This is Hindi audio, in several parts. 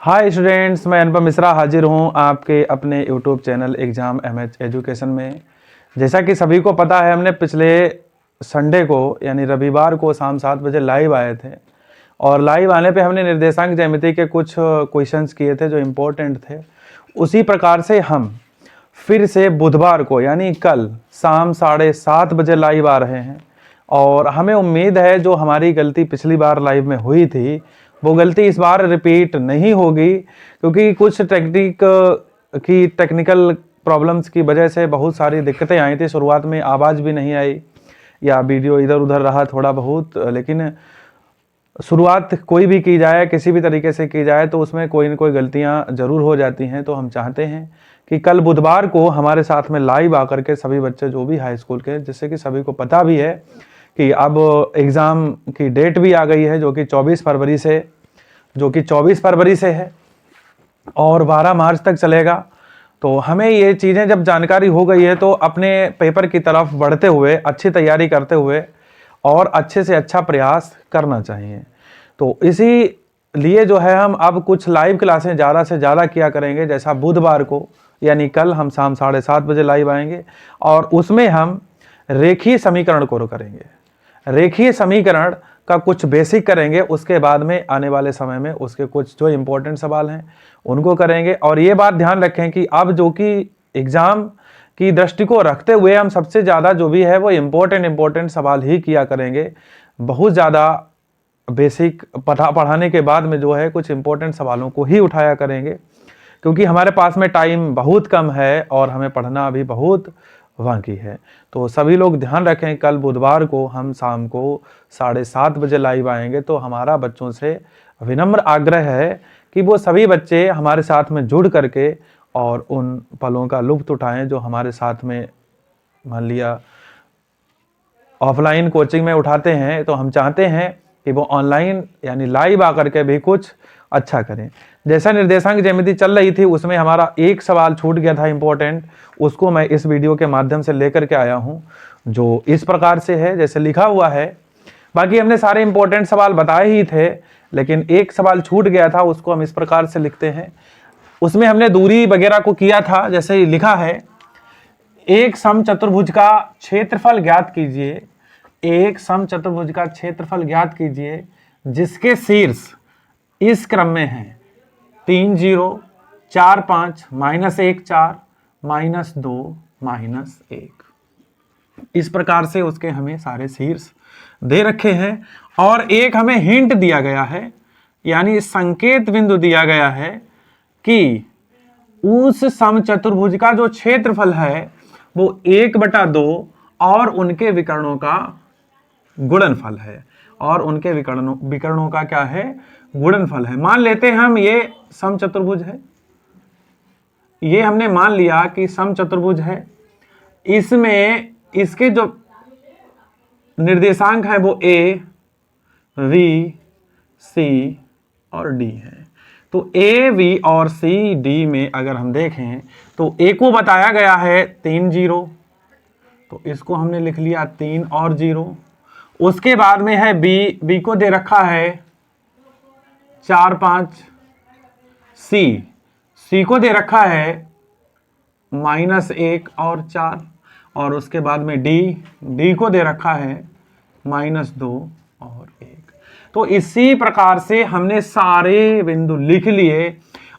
हाय स्टूडेंट्स, मैं अनुपम मिश्रा हाजिर हूँ आपके अपने YouTube channel exam MH education में। जैसा कि सभी को पता है, हमने पिछले संडे को यानी रविवार को शाम 7 बजे लाइव आए थे और लाइव आने पे हमने निर्देशांक ज्यामिति के कुछ क्वेश्चंस किए थे जो इम्पोर्टेंट थे। उसी प्रकार से हम फिर से बुधवार को यानी कल शाम 7:30 बजे लाइव आ रहे हैं और हमें उम्मीद है जो हमारी गलती पिछली बार लाइव में हुई थी वो गलती इस बार रिपीट नहीं होगी, क्योंकि कुछ टेक्निकल प्रॉब्लम्स की वजह से बहुत सारी दिक्कतें आई थी। शुरुआत में आवाज़ भी नहीं आई या वीडियो इधर उधर रहा थोड़ा बहुत, लेकिन शुरुआत कोई भी की जाए, किसी भी तरीके से की जाए तो उसमें कोई न कोई गलतियां ज़रूर हो जाती हैं। तो हम चाहते हैं कि कल बुधवार को हमारे साथ में लाइव आकर के सभी बच्चे जो भी हाई स्कूल के, जिससे कि सभी को पता भी है कि अब एग्ज़ाम की डेट भी आ गई है जो कि 24 फरवरी से है और 12 मार्च तक चलेगा। तो हमें ये चीज़ें जब जानकारी हो गई है तो अपने पेपर की तरफ बढ़ते हुए, अच्छी तैयारी करते हुए और अच्छे से अच्छा प्रयास करना चाहिए। तो इसी लिए जो है हम अब कुछ लाइव क्लासें ज़्यादा से ज़्यादा किया करेंगे। जैसा बुधवार को यानी कल हम शाम 7:30 बजे लाइव आएंगे और उसमें हम रेखीय समीकरण को करेंगे। रेखीय समीकरण का कुछ बेसिक करेंगे, उसके बाद में आने वाले समय में उसके कुछ जो इम्पोर्टेंट सवाल हैं उनको करेंगे। और ये बात ध्यान रखें कि अब जो कि एग्ज़ाम की दृष्टि को रखते हुए हम सबसे ज़्यादा जो भी है वो इम्पोर्टेंट सवाल ही किया करेंगे। बहुत ज़्यादा बेसिक पढ़ाने के बाद में जो है कुछ इम्पोर्टेंट सवालों को ही उठाया करेंगे, क्योंकि हमारे पास में टाइम बहुत कम है और हमें पढ़ना अभी बहुत बाकी है। तो सभी लोग ध्यान रखें, कल बुधवार को हम शाम को 7:30 बजे लाइव आएंगे। तो हमारा बच्चों से विनम्र आग्रह है कि वो सभी बच्चे हमारे साथ में जुड़ करके और उन पलों का लुत्फ़ उठाएं जो हमारे साथ में मान लिया ऑफलाइन कोचिंग में उठाते हैं। तो हम चाहते हैं कि वो ऑनलाइन यानी लाइव आकर के भी कुछ अच्छा करें। जैसा निर्देशांक ज्यामिति चल रही थी उसमें हमारा एक सवाल छूट गया था इम्पोर्टेंट, उसको मैं इस वीडियो के माध्यम से लेकर के आया हूं, जो इस प्रकार से है जैसे लिखा हुआ है। बाकी हमने सारे इम्पोर्टेंट सवाल बताए ही थे, लेकिन एक सवाल छूट गया था, उसको हम इस प्रकार से लिखते हैं। उसमें हमने दूरी वगैरह को किया था, जैसे लिखा है एक समचतुर्भुज का क्षेत्रफल ज्ञात कीजिए। एक समचतुर्भुज का क्षेत्रफल ज्ञात कीजिए जिसके शीर्ष इस क्रम में है 3 0 4 5 -1 4 -2 -1। इस प्रकार से उसके हमें सारे शीर्ष दे रखे हैं और एक हमें हिंट दिया गया है, यानी संकेत बिंदु दिया गया है कि उस समचतुर्भुज का जो क्षेत्रफल है वो 1/2 और उनके विकर्णों का गुणनफल है। और उनके विकर्णों का क्या है? गुणनफल है। मान लेते हैं हम ये समचतुर्भुज है, ये हमने मान लिया कि समचतुर्भुज है। इसमें इसके जो निर्देशांक है वो A, V, C और D है। तो A, V और C, D में अगर हम देखें तो A को बताया गया है 3 0, तो इसको हमने लिख लिया 3 और 0। उसके बाद में है B को दे रखा है 4 5। C को दे रखा है -1 और 4। और उसके बाद में D को दे रखा है -2 और 1। तो इसी प्रकार से हमने सारे बिंदु लिख लिए।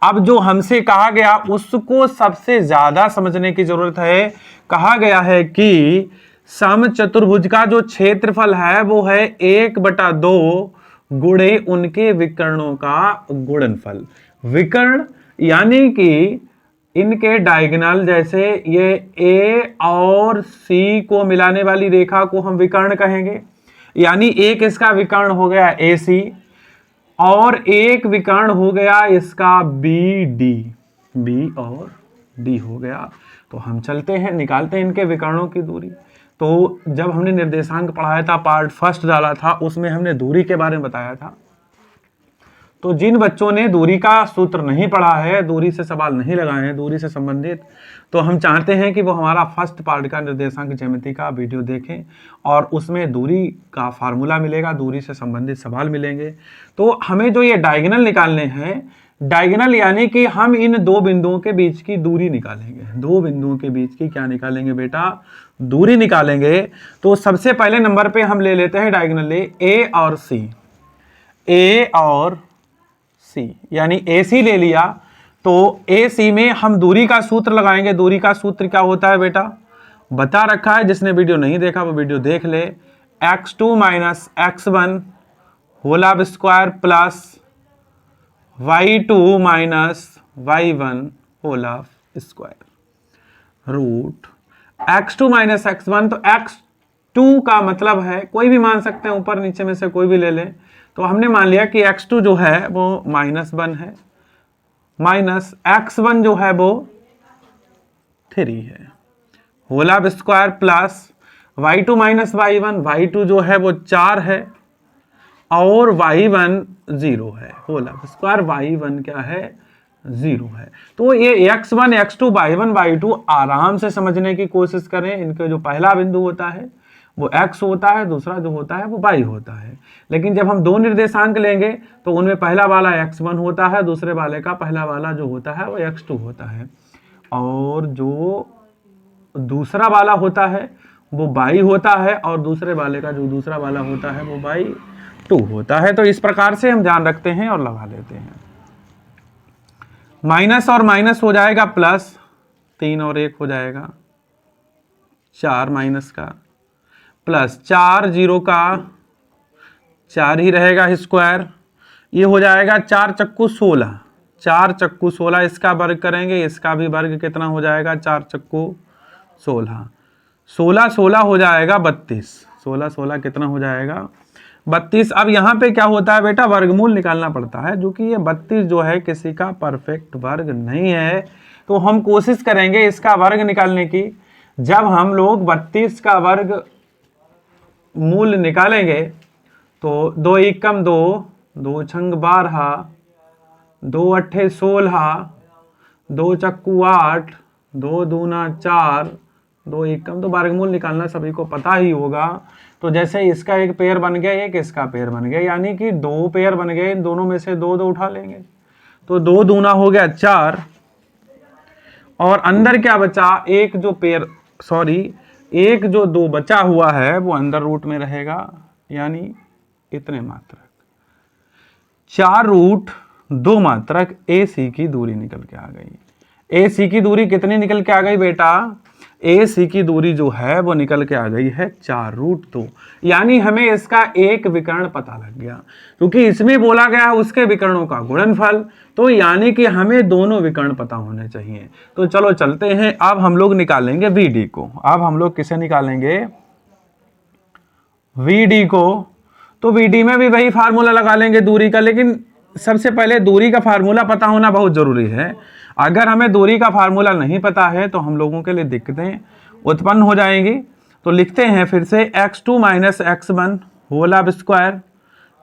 अब जो हमसे कहा गया उसको सबसे ज्यादा समझने की जरूरत है। कहा गया है कि समचतुर्भुज का जो क्षेत्रफल है वो है 1/2 गुणे उनके विकर्णों का गुणनफल। विकर्ण यानी कि इनके डायगोनल, जैसे ये A और C को मिलाने वाली रेखा को हम विकर्ण कहेंगे। यानी एक इसका विकर्ण हो गया AC और एक विकर्ण हो गया इसका BD, B और D हो गया। तो हम चलते हैं, निकालते हैं इनके विकर्णों की दूरी। तो जब हमने निर्देशांक पढ़ाया था, पार्ट फर्स्ट डाला था, उसमें हमने दूरी के बारे में बताया था। तो जिन बच्चों ने दूरी का सूत्र नहीं पढ़ा है, दूरी से सवाल नहीं लगाए हैं दूरी से संबंधित, तो हम चाहते हैं कि वो हमारा फर्स्ट पार्ट का निर्देशांक ज्यामिति का वीडियो देखें और उसमें दूरी का फार्मूला मिलेगा, दूरी से संबंधित सवाल मिलेंगे। तो हमें जो ये डायगोनल निकालने हैं, डायगोनल यानी कि हम इन दो बिंदुओं के बीच की दूरी निकालेंगे। दो बिंदुओं के बीच की क्या निकालेंगे बेटा? दूरी निकालेंगे। तो सबसे पहले नंबर पे हम ले लेते हैं डायगोनली ए और सी। ए और सी यानी ए सी ले लिया। तो ए सी में हम दूरी का सूत्र लगाएंगे। दूरी का सूत्र क्या होता है बेटा? बता रखा है, जिसने वीडियो नहीं देखा वो वीडियो देख ले। x2 minus x1 whole of square plus y2 minus y1 whole of square root x2 minus x1। तो x2 का मतलब है कोई भी मान सकते हैं, ऊपर नीचे में से कोई भी ले लें। तो हमने मान लिया कि x2 जो है वो -1 है, माइनस x1 जो है वो 3 है, whole of square plus y2 minus y1, y2 जो है वो 4 है और y1 0 है, होल ऑफ स्क्वायर y1 क्या है? 0 है। तो ये x1 x2 y1 y2 आराम से समझने की कोशिश करें। इनका जो पहला बिंदु होता है वो x होता है, दूसरा जो होता है वो y होता है। लेकिन जब हम दो निर्देशांक लेंगे तो उनमें पहला वाला x1 होता है, दूसरे वाले का पहला वाला जो होता है वो x2 होता है, और जो दूसरा वाला होता है वो y होता है, और दूसरे वाले का जो दूसरा वाला होता है वो y2 होता है। तो इस प्रकार से हम ध्यान रखते हैं और लगा लेते हैं। माइनस और माइनस हो जाएगा प्लस, 3 और 1 हो जाएगा 4 माइनस का, प्लस 4 0 का 4 ही रहेगा स्क्वायर, ये हो जाएगा 4 चक्कू 16, 4 चक्कू 16 इसका वर्ग करेंगे, इसका भी वर्ग कितना हो जाएगा? 4 चक्कू 16, 16 16 हो जाएगा 32, 16 16 कितना हो जाएगा? 32। अब यहाँ पे क्या होता है बेटा? वर्गमूल निकालना पड़ता है, जो कि ये 32 जो है किसी का परफेक्ट वर्ग नहीं है। तो हम कोशिश करेंगे इसका वर्ग निकालने की। जब हम लोग 32 का वर्ग मूल निकालेंगे तो 2 एकम 2, 2 छंग 12, 2 अट्ठे 16, 2 चक्कू 8, 2 दूना 4, 2 एकम, तो वर्गमूल निकालना सभी को पता ही होगा। तो जैसे इसका एक पेयर बन गया, एक इसका पेयर बन गया, यानी कि 2 पेयर बन गए, इन दोनों में से 2 2 उठा लेंगे। तो 2 दूना हो गया 4, और अंदर क्या बचा? एक जो पेयर एक जो 2 बचा हुआ है वो अंदर रूट में रहेगा, यानी इतने मात्रक 4 रूट 2 मात्रक ए सी की दूरी निकल के आ गई। ए सी की दूरी कितनी निकल के आ गई बेटा? ए सी की दूरी जो है वो निकल के आ गई है 4 रूट 2, यानी हमें इसका एक विकर्ण पता लग गया, क्योंकि इसमें बोला गया उसके विकर्णों का गुणनफल। तो यानी कि हमें दोनों विकर्ण पता होने चाहिए। तो चलो चलते हैं, अब हम लोग निकालेंगे VD को। अब हम लोग किसे निकालेंगे? VD को। तो VD में भी वही फार्मूला लगा लेंगे दूरी का, लेकिन सबसे पहले दूरी का फार्मूला पता होना बहुत जरूरी है। अगर हमें दूरी का फार्मूला नहीं पता है तो हम लोगों के लिए दिक्कतें उत्पन्न हो जाएंगी। तो लिखते हैं फिर से x2 minus x1 whole of square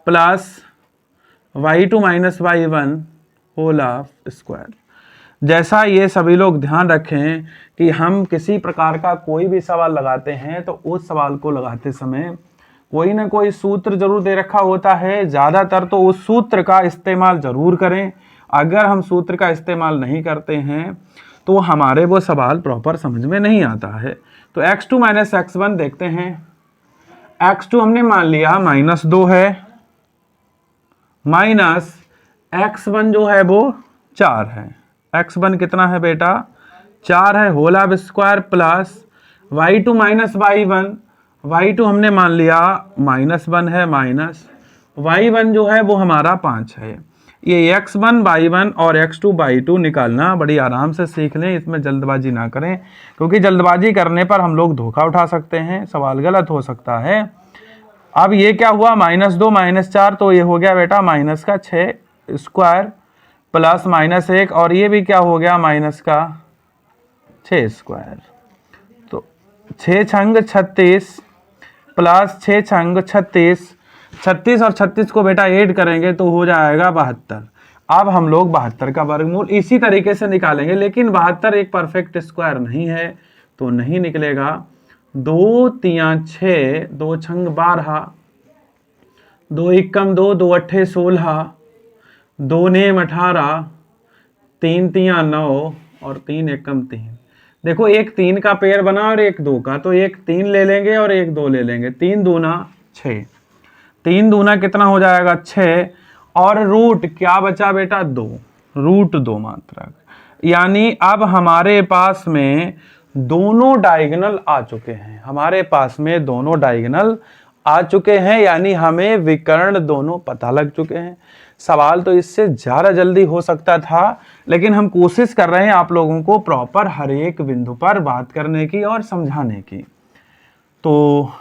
plus y2 minus y1 whole of square. जैसा ये सभी लोग ध्यान रखें कि हम किसी प्रकार का कोई भी सवाल लगाते हैं तो उस सवाल को लगाते समय कोई ना कोई सूत्र जरूर दे रखा होता है। ज़्यादातर तो उस सूत्र का इस्तेमाल जरूर करें। अगर हम सूत्र का इस्तेमाल नहीं करते हैं तो हमारे वो सवाल प्रॉपर समझ में नहीं आता है। तो x2 माइनस x1 देखते हैं। x2 हमने मान लिया -2 है, माइनस x1 जो है वो 4 है। x1 कितना है बेटा? 4 है, whole of square plus y2 minus y1, y2 हमने मान लिया -1 है, माइनस y1 जो है वो हमारा 5 है। ये x1 y1 और x2 y2 निकालना बड़ी आराम से सीख लें, इसमें जल्दबाजी ना करें, क्योंकि जल्दबाजी करने पर हम लोग धोखा उठा सकते हैं, सवाल गलत हो सकता है। अब ये क्या हुआ? -2 -4, तो ये हो गया बेटा माइनस का 6 स्क्वायर प्लस -1, और ये भी क्या हो गया? माइनस का 6 स्क्वायर। तो 6 छंग 36 प्लस 6 छंग 36, 36 और 36 को बेटा ऐड करेंगे तो हो जाएगा 72। अब हम लोग 72 का वर्गमूल इसी तरीके से निकालेंगे, लेकिन 72 एक परफेक्ट स्क्वायर नहीं है तो नहीं निकलेगा। 2 3 6, 2 छंग 12, 2 एकम 2, 2 अट्ठे 16, 2 नेम 18, 3 तियां 9 और 3 एकम 3। देखो एक 3 का पेयर बना और एक 2 का, तो एक 3 ले लेंगे और एक 2 ले लेंगे। 3 दूना 6, 3 दूना कितना हो जाएगा 6, और रूट क्या बचा बेटा 2, रूट 2 मात्रक। यानी अब हमारे पास में दोनों डायगोनल आ चुके हैं, हमारे पास में दोनों डायगोनल आ चुके हैं, यानी हमें विकर्ण दोनों पता लग चुके हैं। सवाल तो इससे ज़्यादा जल्दी हो सकता था, लेकिन हम कोशिश कर रहे हैं आप लोगों को प्रॉपर हर एक बिंदु पर बात करने की और समझाने की। तो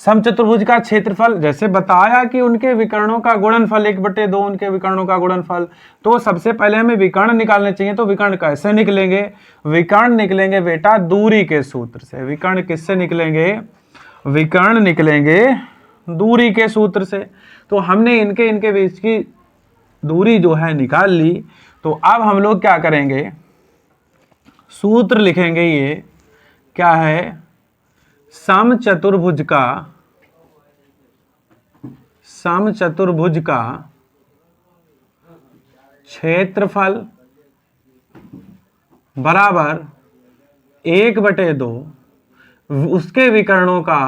समचतुर्भुज का क्षेत्रफल जैसे बताया कि उनके विकर्णों का गुणनफल 1/2 उनके विकर्णों का गुणनफल। तो सबसे पहले हमें विकर्ण निकालने चाहिए, तो विकर्ण कैसे निकलेंगे? विकर्ण निकलेंगे बेटा दूरी के सूत्र से। विकर्ण किससे निकलेंगे? विकर्ण निकलेंगे दूरी के सूत्र से। तो हमने इनके बीच की दूरी जो है निकाल ली। तो अब हम लोग क्या करेंगे? सूत्र लिखेंगे। ये क्या है? समचतुर्भुज का क्षेत्रफल बराबर 1/2 उसके विकर्णों का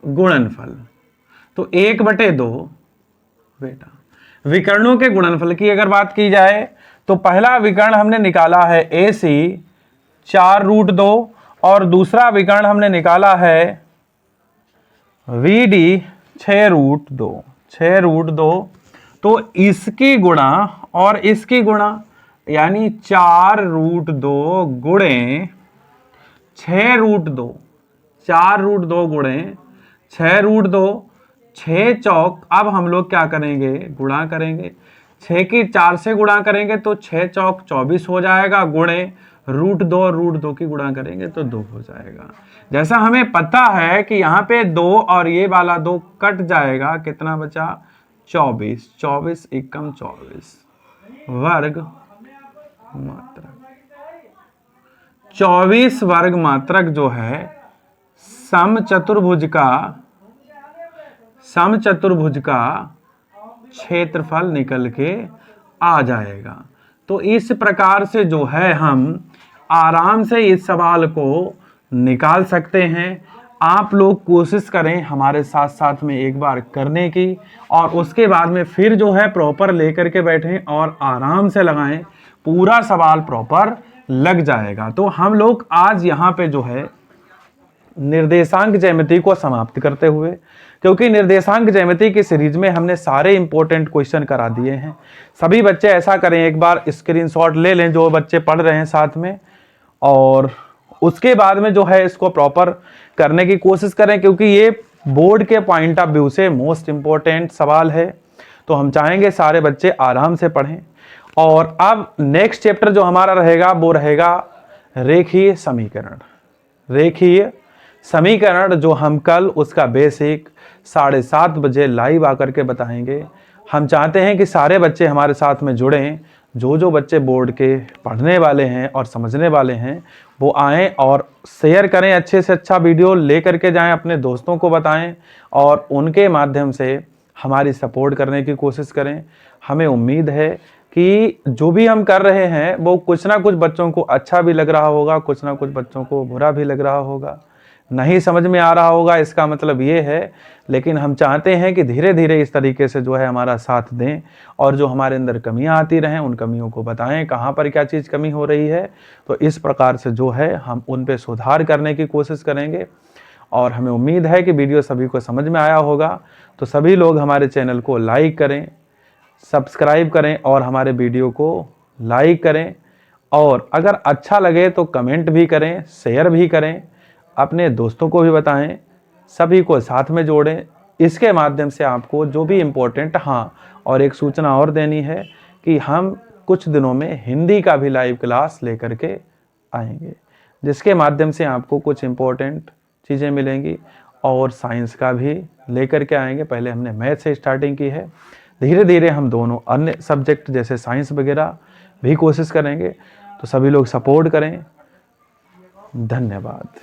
गुणनफल। तो 1/2 बेटा विकर्णों के गुणनफल की अगर बात की जाए तो पहला विकर्ण हमने निकाला है AC 4√2 और दूसरा विकर्ण हमने निकाला है VD 6√2। तो इसकी गुणा और इसकी गुणा, यानी 4√2 गुणे 6√2, 4√2 गुणे 6√2, 6 चौक। अब हम लोग क्या करेंगे? गुणा करेंगे। 6 की 4 से गुणा करेंगे तो 6 चौक 24 हो जाएगा, गुणे √2 की गुणा करेंगे तो 2 हो जाएगा। जैसा हमें पता है कि यहाँ पे 2 और ये वाला 2 कट जाएगा, कितना बचा? 24, 24 एकम 24 वर्ग मात्रक। 24 वर्ग मात्रक जो है समचतुर्भुज का क्षेत्रफल निकल के आ जाएगा। तो इस प्रकार से जो है हम आराम से इस सवाल को निकाल सकते हैं। आप लोग कोशिश करें हमारे साथ साथ में एक बार करने की, और उसके बाद में फिर जो है प्रॉपर लेकर के बैठें और आराम से लगाएं, पूरा सवाल प्रॉपर लग जाएगा। तो हम लोग आज यहाँ पे जो है निर्देशांक ज्यामिति को समाप्त करते हुए, क्योंकि निर्देशांक ज्यामिति की सीरीज में हमने सारे इंपॉर्टेंट क्वेश्चन करा दिए हैं। सभी बच्चे ऐसा करें, एक बार स्क्रीनशॉट ले लें जो बच्चे पढ़ रहे हैं साथ में, और उसके बाद में जो है इसको प्रॉपर करने की कोशिश करें, क्योंकि ये बोर्ड के पॉइंट ऑफ व्यू से मोस्ट इंपॉर्टेंट सवाल है। तो हम चाहेंगे सारे बच्चे आराम से पढ़ें। और अब नेक्स्ट चैप्टर जो हमारा रहेगा वो रहेगा रेखीय समीकरण। रेखीय समीकरण जो हम कल उसका बेसिक 7:30 बजे लाइव आकर के बताएंगे। हम चाहते हैं कि सारे बच्चे हमारे साथ में जुड़ें। जो बच्चे बोर्ड के पढ़ने वाले हैं और समझने वाले हैं वो आएँ और शेयर करें, अच्छे से अच्छा वीडियो ले करके जाएं, अपने दोस्तों को बताएं और उनके माध्यम से हमारी सपोर्ट करने की कोशिश करें। हमें उम्मीद है कि जो भी हम कर रहे हैं वो कुछ ना कुछ बच्चों को अच्छा भी लग रहा होगा, कुछ ना कुछ बच्चों को बुरा भी लग रहा होगा, नहीं समझ में आ रहा होगा, इसका मतलब ये है। लेकिन हम चाहते हैं कि धीरे धीरे इस तरीके से जो है हमारा साथ दें, और जो हमारे अंदर कमियां आती रहें उन कमियों को बताएं, कहाँ पर क्या चीज़ कमी हो रही है। तो इस प्रकार से जो है हम उन पे सुधार करने की कोशिश करेंगे। और हमें उम्मीद है कि वीडियो सभी को समझ में आया होगा। तो सभी लोग हमारे चैनल को लाइक करें, सब्सक्राइब करें और हमारे वीडियो को लाइक करें, और अगर अच्छा लगे तो कमेंट भी करें, शेयर भी करें, अपने दोस्तों को भी बताएं, सभी को साथ में जोड़ें। इसके माध्यम से आपको जो भी इम्पोर्टेंट, हाँ और एक सूचना और देनी है कि हम कुछ दिनों में हिंदी का भी लाइव क्लास लेकर के आएंगे, जिसके माध्यम से आपको कुछ इम्पोर्टेंट चीज़ें मिलेंगी, और साइंस का भी लेकर के आएंगे। पहले हमने मैथ से स्टार्टिंग की है, धीरे धीरे हम दोनों अन्य सब्जेक्ट जैसे साइंस वगैरह भी कोशिश करेंगे। तो सभी लोग सपोर्ट करें। धन्यवाद।